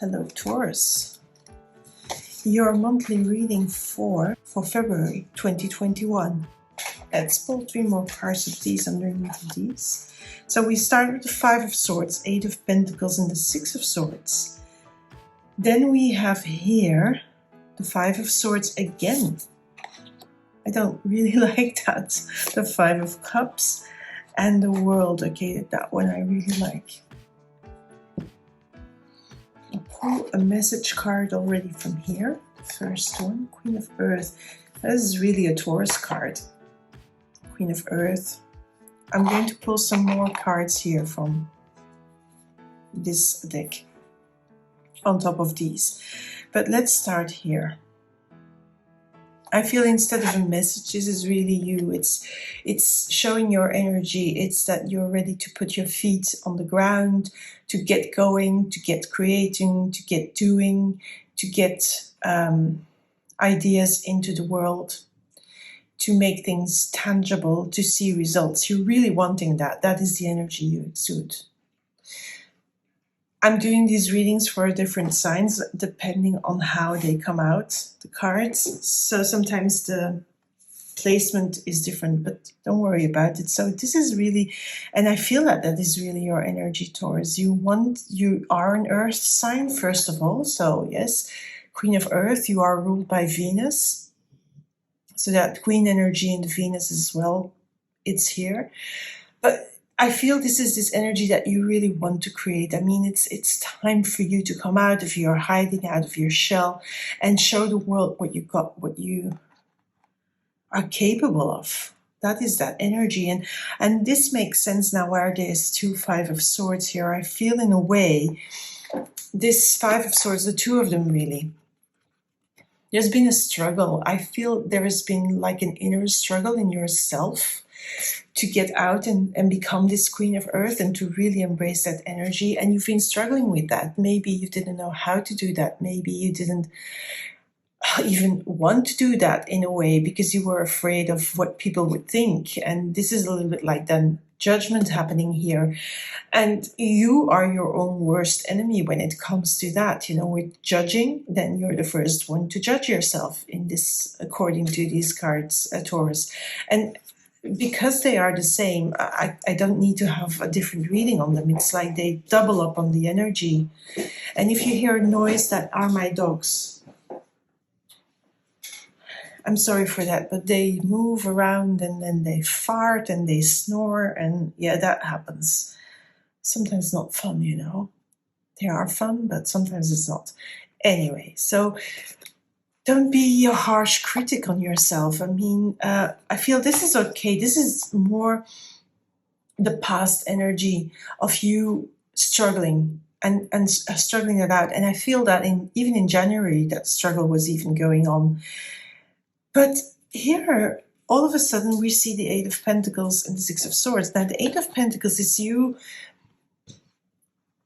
Hello Taurus. Your monthly reading for February 2021. Let's pull 3 more cards of these underneath these. So we start with the 5 of Swords, 8 of Pentacles and the 6 of Swords. Then we have here the 5 of Swords again. I don't really like that. The 5 of Cups and the World. Okay, that one I really like. I'll pull a message card already from here. First one, Queen of Earth. This is really a Taurus card. Queen of Earth. I'm going to pull some more cards here from this deck on top of these. But let's start here. I feel instead of a message, this is really you. It's showing your energy. It's that you're ready to put your feet on the ground, to get going, to get creating, to get doing, to get ideas into the world, to make things tangible, to see results. You're really wanting that. That is the energy you exude. I'm doing these readings for different signs depending on how they come out, the cards. So sometimes the placement is different, but don't worry about it. So this is really, and I feel that is really your energy, Taurus. You are an earth sign, first of all. So yes, Queen of Earth, you are ruled by Venus. So that Queen energy in the Venus as well, it's here. But I feel this is this energy that you really want to create. I mean, it's time for you to come out of your hiding, out of your shell, and show the world what you got, what you are capable of. That is that energy. And this makes sense now where there's 2 5 of Swords here. I feel in a way, this 5 of Swords, the 2 of them really, there's been a struggle. I feel there has been like an inner struggle in yourself to get out and become this Queen of Earth and to really embrace that energy. And you've been struggling with that. Maybe you didn't know how to do that. Maybe you didn't even want to do that in a way because you were afraid of what people would think. And this is a little bit like then judgment happening here. And you are your own worst enemy when it comes to that. You know, with judging, then you're the first one to judge yourself in this, according to these cards, Taurus. And because they are the same, I don't need to have a different reading on them. It's like they double up on the energy. And if you hear a noise, that are my dogs. I'm sorry for that, but they move around and then they fart and they snore, and yeah, that happens. Sometimes not fun, you know. They are fun, but sometimes it's not. Anyway, so don't be a harsh critic on yourself. I mean, I feel this is okay. This is more the past energy of you struggling and struggling it out. And I feel that even in January, that struggle was even going on. But here, all of a sudden, we see the 8 of Pentacles and the 6 of Swords. Now, the 8 of Pentacles is you,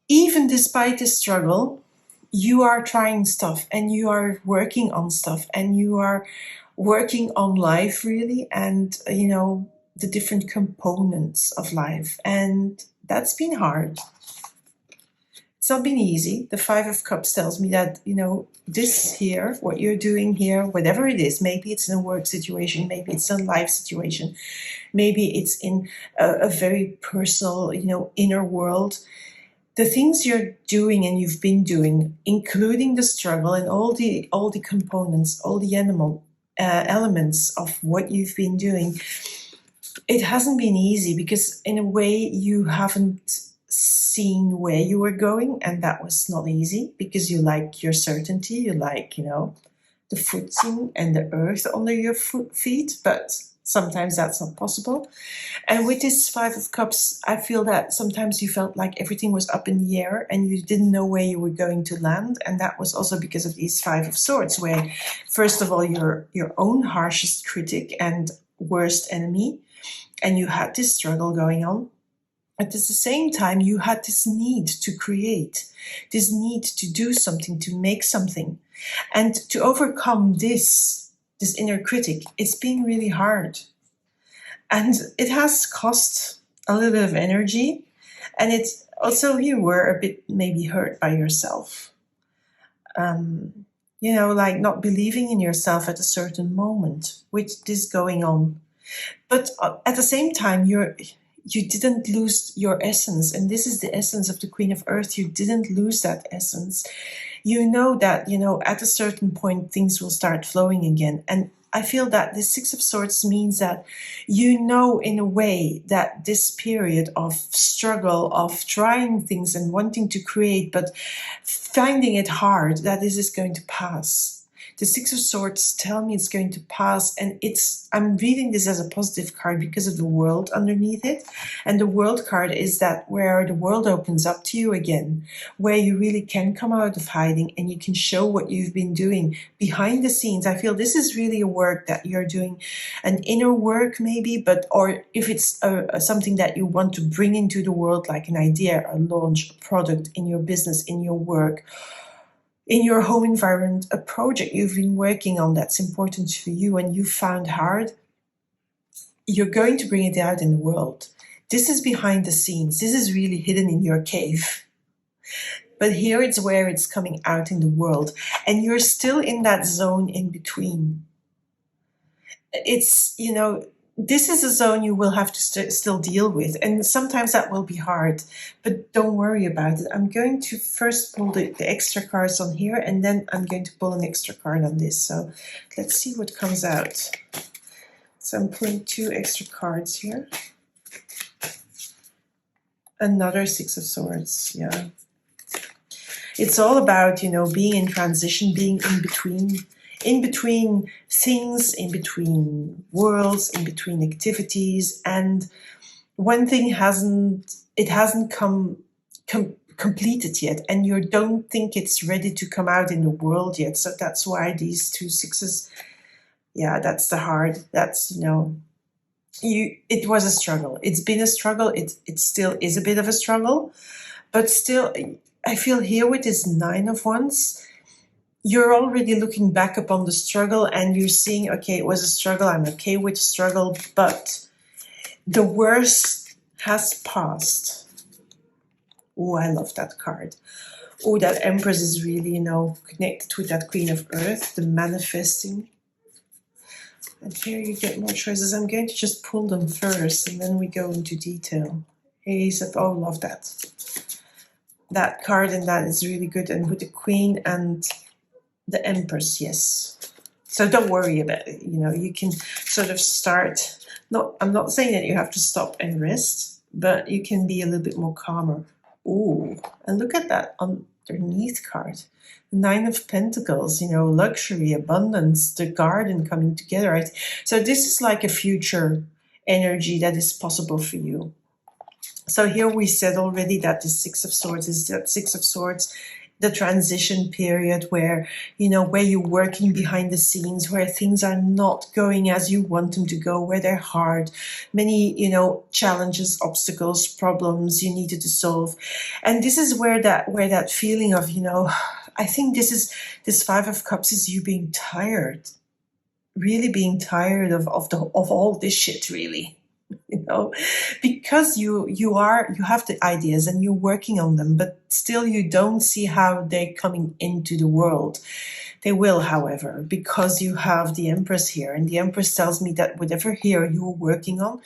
even despite the struggle, you are trying stuff and you are working on stuff and you are working on life really, and you know, the different components of life. And that's been hard. It's not been easy. The 5 of Cups tells me that, you know, this here, what you're doing here, whatever it is, maybe it's in a work situation, maybe it's a life situation, maybe it's in a very personal, you know, inner world. The things you're doing and you've been doing, including the struggle and all the components, all the elements of what you've been doing, it hasn't been easy because in a way you haven't seen where you were going, and that was not easy because you like your certainty, you like, you know, the footing and the earth under your feet, but sometimes that's not possible. And with this 5 of Cups, I feel that sometimes you felt like everything was up in the air and you didn't know where you were going to land. And that was also because of these 5 of Swords, where first of all, you're your own harshest critic and worst enemy, and you had this struggle going on. At the same time, you had this need to create, this need to do something, to make something. And to overcome this inner critic, it's been really hard. And it has cost a little bit of energy. And it's also, you were a bit maybe hurt by yourself. like not believing in yourself at a certain moment, which is going on. But at the same time, you didn't lose your essence, and this is the essence of the Queen of Earth. You didn't lose that essence. You know that, at a certain point, things will start flowing again. And I feel that the Six of Swords means that in a way that this period of struggle, of trying things and wanting to create, but finding it hard, that this is going to pass. The Six of Swords tell me it's going to pass, and I'm reading this as a positive card because of the world underneath it. And the world card is that where the world opens up to you again, where you really can come out of hiding and you can show what you've been doing behind the scenes. I feel this is really a work that you're doing, an inner work maybe, or if it's something that you want to bring into the world, like an idea, a launch, a product in your business, in your work, in your home environment, a project you've been working on that's important for you and you found hard, you're going to bring it out in the world. This is behind the scenes. This is really hidden in your cave. But here it's where it's coming out in the world. And you're still in that zone in between. It's, this is a zone you will have to still deal with. And sometimes that will be hard, but don't worry about it. I'm going to first pull the extra cards on here, and then I'm going to pull an extra card on this. So let's see what comes out. So I'm pulling 2 extra cards here. Another Six of Swords, yeah. It's all about, being in transition, being in between things, in between worlds, in between activities, and one thing hasn't come completed yet, and you don't think it's ready to come out in the world yet. So that's why these 2 sixes, yeah, that's the hard. That's it was a struggle. It's been a struggle. It still is a bit of a struggle, but still, I feel here with this 9 of Wands. You're already looking back upon the struggle and you're seeing, okay, it was a struggle. I'm okay with struggle, but the worst has passed. Oh, I love that card. Oh, that Empress is really, connected with that Queen of Earth, the manifesting. And here you get more choices. I'm going to just pull them first and then we go into detail. Ace of, oh, love that. That card and that is really good. And with the Queen and the Empress, yes. So don't worry about it. You can sort of start. I'm not saying that you have to stop and rest, but you can be a little bit more calmer. Ooh, and look at that underneath card. 9 of Pentacles, luxury, abundance, the garden coming together. Right? So this is like a future energy that is possible for you. So here we said already that the Six of Swords is that Six of Swords, the transition period where, where you're working behind the scenes, where things are not going as you want them to go, where they're hard, many, challenges, obstacles, problems you needed to solve. And this is where that feeling of, I think this 5 of Cups is you being tired, really being tired of all this shit, really. Because you have the ideas and you're working on them, but still you don't see how they're coming into the world. They will, however, because you have the Empress here, and the Empress tells me that whatever here you're working on,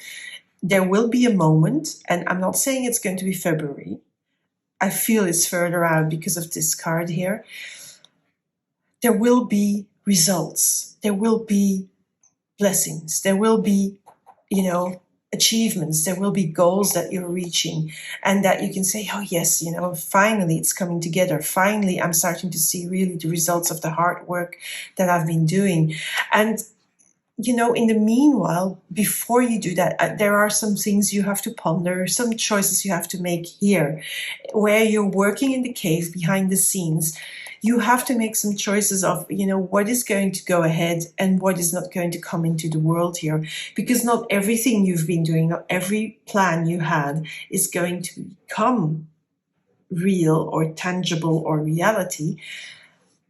there will be a moment, and I'm not saying it's going to be February. I feel it's further out because of this card here. There will be results. There will be blessings. There will be, achievements. There will be goals that you're reaching and that you can say, oh yes, finally it's coming together. Finally, I'm starting to see really the results of the hard work that I've been doing. And, in the meanwhile, before you do that, there are some things you have to ponder, some choices you have to make here, where you're working in the cave behind the scenes. You have to make some choices of, what is going to go ahead and what is not going to come into the world here. Because not everything you've been doing, not every plan you had is going to become real or tangible or reality.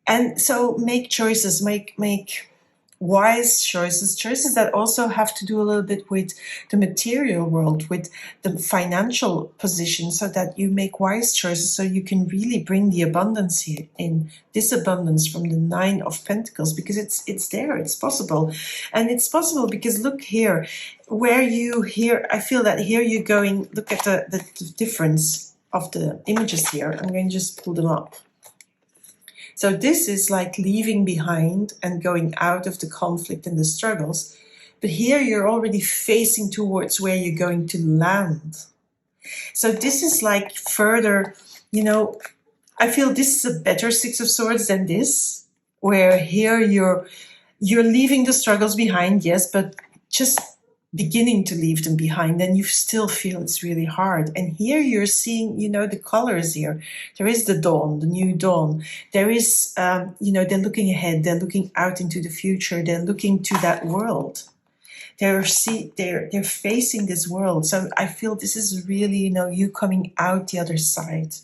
And so make choices, make wise choices that also have to do a little bit with the material world, with the financial position, so that you make wise choices so you can really bring the abundance here in, this abundance from the Nine of Pentacles, because it's there, it's possible. And it's possible because look here, where you here, I feel that here you're going, look at the difference of the images here. I'm going to just pull them up. So this is like leaving behind and going out of the conflict and the struggles. But here you're already facing towards where you're going to land. So this is like further, you know, I feel this is a better Six of Swords than this, where here you're leaving the struggles behind, yes, but just beginning to leave them behind, and you still feel it's really hard. And here you're seeing, you know, the colors here. There is the dawn, the new dawn. There is, you know, they're looking ahead, they're looking out into the future, they're looking to that world. They're facing this world. So I feel this is really, you know, you coming out the other side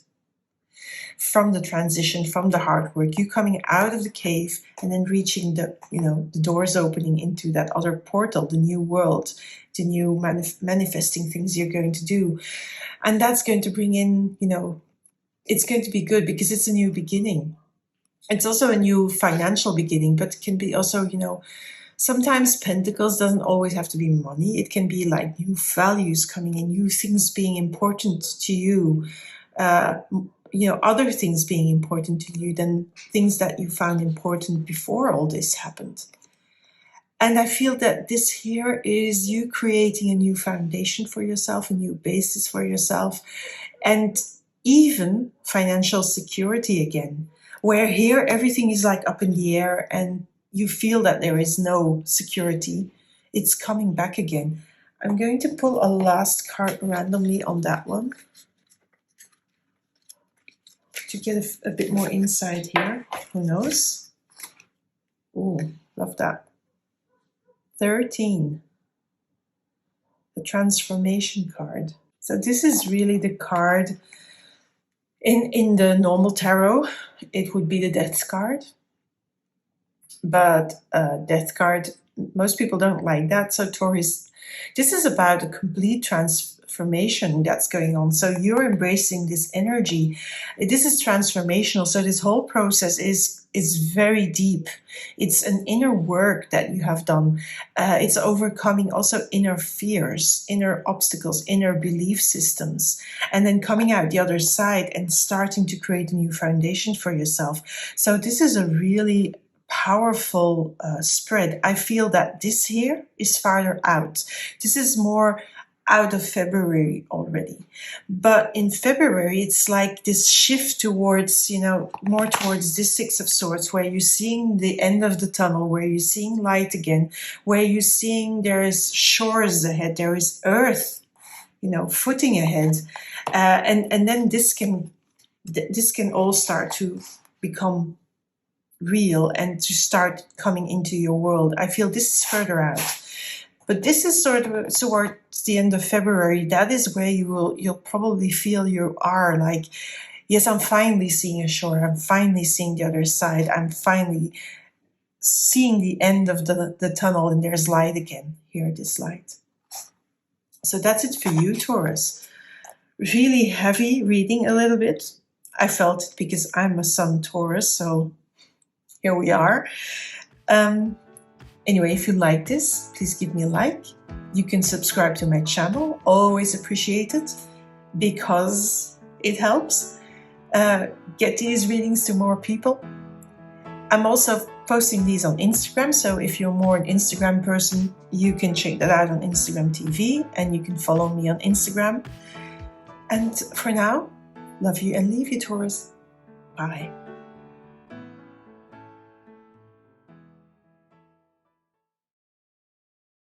from the transition, from the hard work, you coming out of the cave and then reaching the, you know, the doors opening into that other portal, the new world, the new manifesting things you're going to do. And that's going to bring in, you know, it's going to be good because it's a new beginning. It's also a new financial beginning, but it can be also, you know, sometimes Pentacles doesn't always have to be money. It can be like new values coming in, new things being important to you, you know, other things being important to you than things that you found important before all this happened. And I feel that this here is you creating a new foundation for yourself, a new basis for yourself, and even financial security again, where here everything is like up in the air and you feel that there is no security. It's coming back again. I'm going to pull a last card randomly on that one, to get a bit more insight here. Who knows? Oh, love that. 13. The transformation card. So this is really the card in the normal tarot. It would be the death card. But death card, most people don't like that. So Taurus, this is about a complete transformation that's going on. So you're embracing this energy. This is transformational. So this whole process is very deep. It's an inner work that you have done. It's overcoming also inner fears, inner obstacles, inner belief systems, and then coming out the other side and starting to create a new foundation for yourself. So this is a really powerful spread. I feel that this here is farther out. This is more out of February already. But in February, it's like this shift towards, you know, more towards this Six of Swords, where you're seeing the end of the tunnel, where you're seeing light again, where you're seeing there is shores ahead, there is earth, you know, footing ahead. And then this can all start to become real and to start coming into your world. I feel this is further out. But this is sort of towards the end of February. That is where you'll probably feel you are like, yes, I'm finally seeing a shore. I'm finally seeing the other side. I'm finally seeing the end of the tunnel, and there's light again. Here, this light. So that's it for you, Taurus. Really heavy reading a little bit. I felt it because I'm a Sun Taurus, so here we are. Anyway, if you like this, please give me a like. You can subscribe to my channel. Always appreciate it because it helps get these readings to more people. I'm also posting these on Instagram, so if you're more an Instagram person, you can check that out on Instagram TV, and you can follow me on Instagram. And for now, love you and leave you, Taurus. Bye.